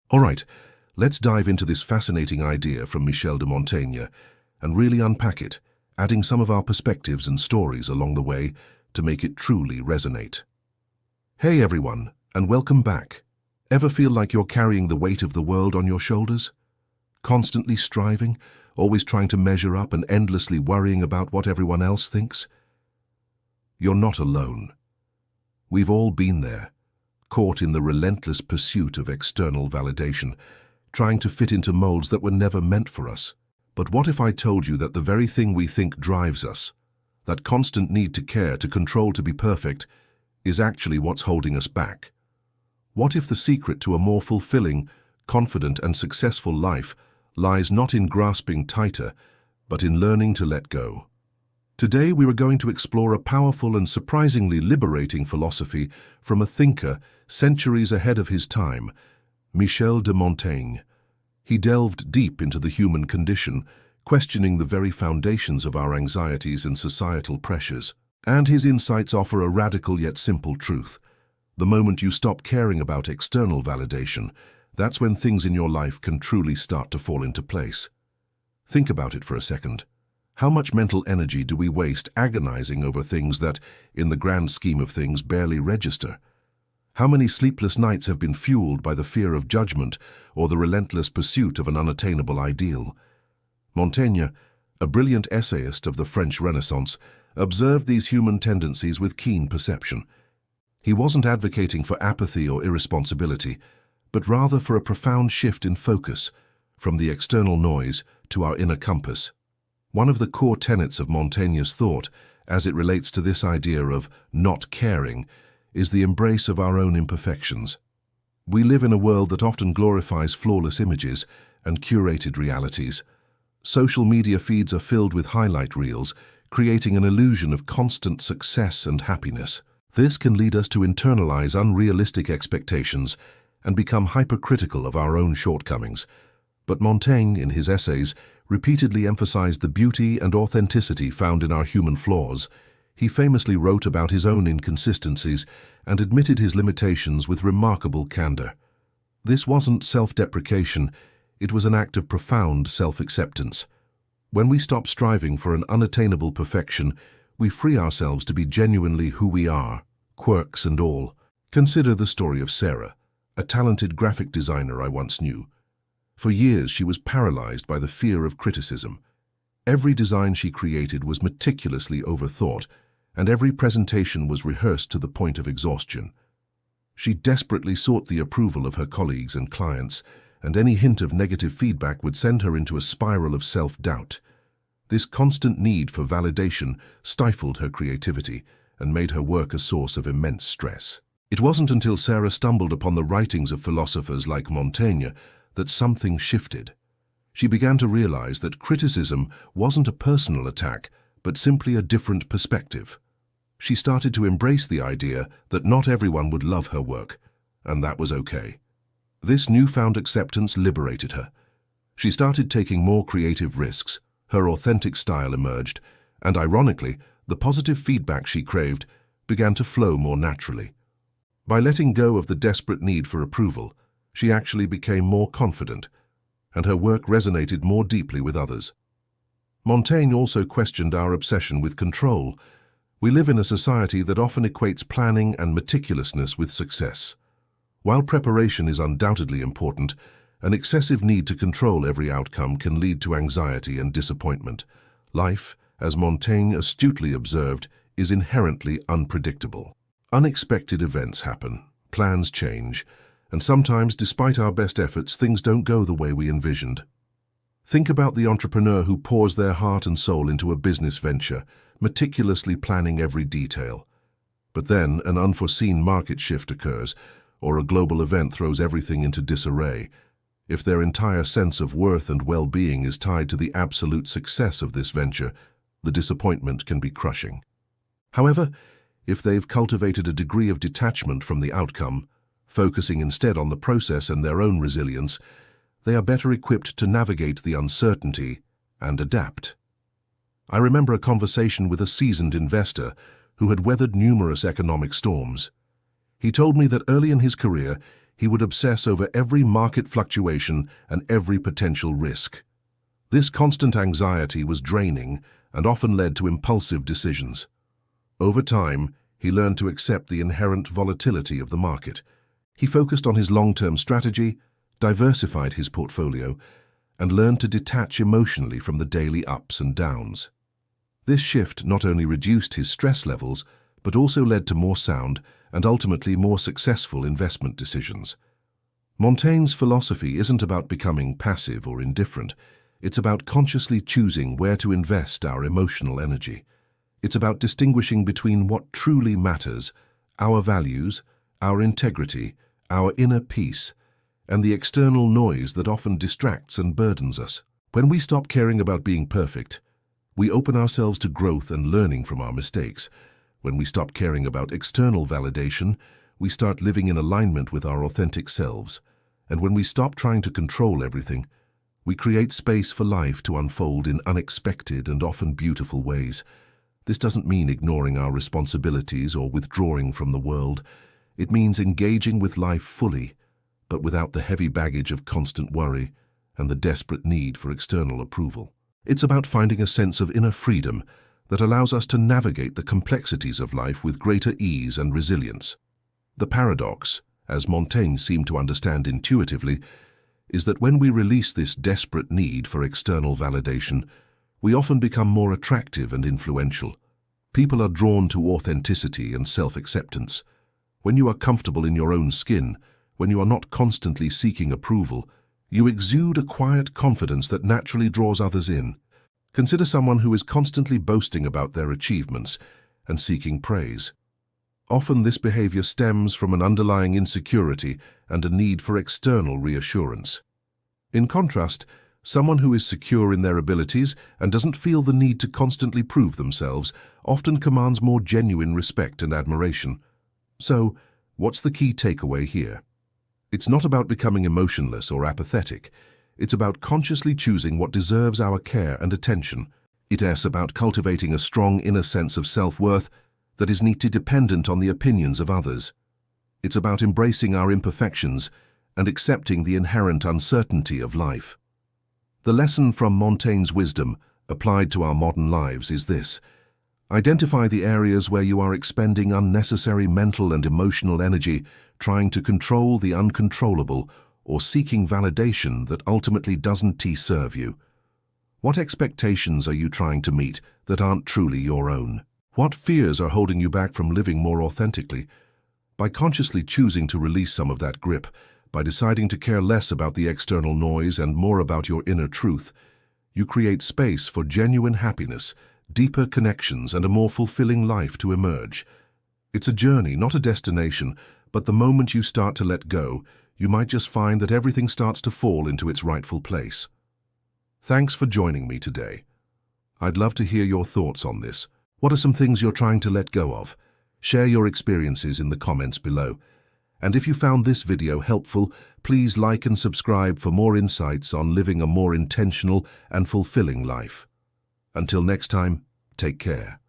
All right, let's dive into this fascinating idea from Michel de Montaigne and really unpack it, adding some of our perspectives and stories along the way to make it truly resonate. Hey everyone, and welcome back. Ever feel like you're carrying the weight of the world on your shoulders? Constantly striving, always trying to measure up and endlessly worrying about what everyone else thinks? You're not alone. We've all been there, caught in the relentless pursuit of external validation, trying to fit into molds that were never meant for us. But what if I told you that the very thing we think drives us, that constant need to care, to control, to be perfect, is actually what's holding us back? What if the secret to a more fulfilling, confident and successful life lies not in grasping tighter, but in learning to let go? Today we are going to explore a powerful and surprisingly liberating philosophy from a thinker centuries ahead of his time, Michel de Montaigne. He delved deep into the human condition, questioning the very foundations of our anxieties and societal pressures. And his insights offer a radical yet simple truth. The moment you stop caring about external validation, that's when things in your life can truly start to fall into place. Think about it for a second. How much mental energy do we waste agonizing over things that, in the grand scheme of things, barely register? How many sleepless nights have been fueled by the fear of judgment or the relentless pursuit of an unattainable ideal? Montaigne, a brilliant essayist of the French Renaissance, observed these human tendencies with keen perception. He wasn't advocating for apathy or irresponsibility, but rather for a profound shift in focus, from the external noise to our inner compass. One of the core tenets of Montaigne's thought, as it relates to this idea of not caring, is the embrace of our own imperfections. We live in a world that often glorifies flawless images and curated realities. Social media feeds are filled with highlight reels, creating an illusion of constant success and happiness. This can lead us to internalize unrealistic expectations and become hypercritical of our own shortcomings. But Montaigne, in his essays, repeatedly emphasized the beauty and authenticity found in our human flaws. He famously wrote about his own inconsistencies and admitted his limitations with remarkable candor. This wasn't self-deprecation, it was an act of profound self-acceptance. When we stop striving for an unattainable perfection, we free ourselves to be genuinely who we are, quirks and all. Consider the story of Sarah, a talented graphic designer I once knew. For years she was paralyzed by the fear of criticism. Every design she created was meticulously overthought, and every presentation was rehearsed to the point of exhaustion. She desperately sought the approval of her colleagues and clients, and any hint of negative feedback would send her into a spiral of self-doubt. This constant need for validation stifled her creativity and made her work a source of immense stress. It wasn't until Sarah stumbled upon the writings of philosophers like Montaigne that something shifted. She began to realize that criticism wasn't a personal attack, but simply a different perspective. She started to embrace the idea that not everyone would love her work, and that was okay. This newfound acceptance liberated her. She started taking more creative risks, her authentic style emerged, and ironically, the positive feedback she craved began to flow more naturally. By letting go of the desperate need for approval, she actually became more confident, and her work resonated more deeply with others. Montaigne also questioned our obsession with control. We live in a society that often equates planning and meticulousness with success. While preparation is undoubtedly important, an excessive need to control every outcome can lead to anxiety and disappointment. Life, as Montaigne astutely observed, is inherently unpredictable. Unexpected events happen, plans change, and sometimes, despite our best efforts, things don't go the way we envisioned. Think about the entrepreneur who pours their heart and soul into a business venture, meticulously planning every detail. But then an unforeseen market shift occurs, or a global event throws everything into disarray. If their entire sense of worth and well-being is tied to the absolute success of this venture, the disappointment can be crushing. However, if they've cultivated a degree of detachment from the outcome, focusing instead on the process and their own resilience, they are better equipped to navigate the uncertainty and adapt. I remember a conversation with a seasoned investor who had weathered numerous economic storms. He told me that early in his career, he would obsess over every market fluctuation and every potential risk. This constant anxiety was draining and often led to impulsive decisions. Over time, he learned to accept the inherent volatility of the market. He focused on his long-term strategy, diversified his portfolio, and learned to detach emotionally from the daily ups and downs. This shift not only reduced his stress levels, but also led to more sound and ultimately more successful investment decisions. Montaigne's philosophy isn't about becoming passive or indifferent. It's about consciously choosing where to invest our emotional energy. It's about distinguishing between what truly matters, our values, our integrity, our inner peace, and the external noise that often distracts and burdens us. When we stop caring about being perfect, we open ourselves to growth and learning from our mistakes. When we stop caring about external validation, we start living in alignment with our authentic selves. And when we stop trying to control everything, we create space for life to unfold in unexpected and often beautiful ways. This doesn't mean ignoring our responsibilities or withdrawing from the world. It means engaging with life fully, but without the heavy baggage of constant worry and the desperate need for external approval. It's about finding a sense of inner freedom that allows us to navigate the complexities of life with greater ease and resilience. The paradox, as Montaigne seemed to understand intuitively, is that when we release this desperate need for external validation, we often become more attractive and influential. People are drawn to authenticity and self-acceptance. When you are comfortable in your own skin, when you are not constantly seeking approval, you exude a quiet confidence that naturally draws others in. Consider someone who is constantly boasting about their achievements and seeking praise. Often this behavior stems from an underlying insecurity and a need for external reassurance. In contrast, someone who is secure in their abilities and doesn't feel the need to constantly prove themselves often commands more genuine respect and admiration. So, what's the key takeaway here? It's not about becoming emotionless or apathetic. It's about consciously choosing what deserves our care and attention. It's about cultivating a strong inner sense of self-worth that is not dependent on the opinions of others. It's about embracing our imperfections and accepting the inherent uncertainty of life. The lesson from Montaigne's wisdom, applied to our modern lives, is this: identify the areas where you are expending unnecessary mental and emotional energy trying to control the uncontrollable or seeking validation that ultimately doesn't serve you. What expectations are you trying to meet that aren't truly your own? What fears are holding you back from living more authentically? By consciously choosing to release some of that grip, by deciding to care less about the external noise and more about your inner truth, you create space for genuine happiness, deeper connections, and a more fulfilling life to emerge. It's a journey, not a destination, but the moment you start to let go, you might just find that everything starts to fall into its rightful place. Thanks for joining me today. I'd love to hear your thoughts on this. What are some things you're trying to let go of? Share your experiences in the comments below. And if you found this video helpful, please like and subscribe for more insights on living a more intentional and fulfilling life. Until next time, take care.